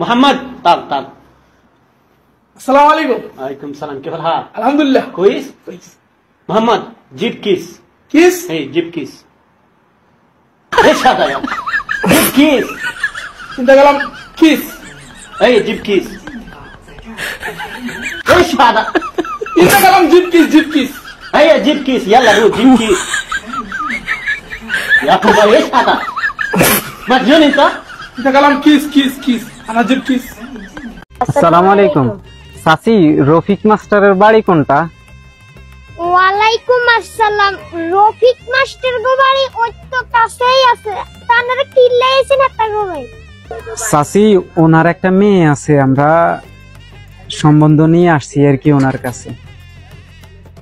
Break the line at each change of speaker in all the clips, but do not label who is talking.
मोहम्मद ताक ताक।
अस्सलाम वालेकुम।
वालेकुम सलाम, क्या हाल?
अल्हम्दुलिल्लाह।
कोइस? मोहम्मद जिप किस?
किस?
हे जिप किस? ايش هذا يا جيب كيس؟
انت كلام كيس.
اي جيب كيس. ايش هذا؟
انت كلام جيب كيس جيب كيس.
هيا جيب كيس، يلا روح جيب كيس. يا اخوي ايش هذا؟ مجنون انت؟
انت كلام كيس كيس كيس. انا جيب كيس.
আসসালামু আলাইকুম। চাচি, রফিক মাস্টারের বাড়ি কোনটা?
ওয়ালাইকুম আসসালাম। রফিক মাস্টার গো বাড়ি ওই তো কাছেই আছে। তানারা কি লাইছেন একটা গো ভাই?
চাচি, ওনার একটা মেয়ে আছে, আমরা সম্বন্ধ নিয়ে আসছি আর কি ওনার কাছে।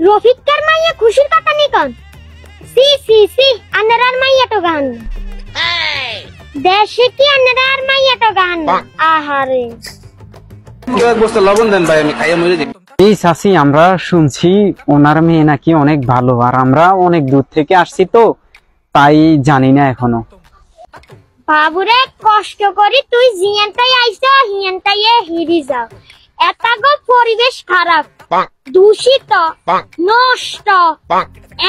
রফিককার মাইয়া খুশির কথা নি কোন? সি সি সি আনারার মাইয়া তো গান। দেশে কি আনারার মাইয়া তো গান। আহারে
এক বস্তা লবণ দেন ভাই, আমি খাইয়া মরে যাই।
এই চাচি, আমরা শুনছি ওনার মেয়ে নাকি অনেক ভালো, আর আমরা অনেক দূর থেকে আসছি তো তাই জানি না এখনো।
বাবুরে কষ্ট করি তুই জিয়ানটাই আইছো হিয়ানটাই হিরি যাও। এটা গো পরিবেশ খারাপ, দূষিত, নষ্ট,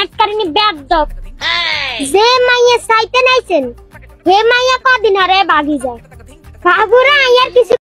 এক কারণে বেদক। যে মাইয়া চাইতে নাইছেন হে মাইয়া কদিন আরে বাগি যায়। বাবুরে আইয়ার কিছু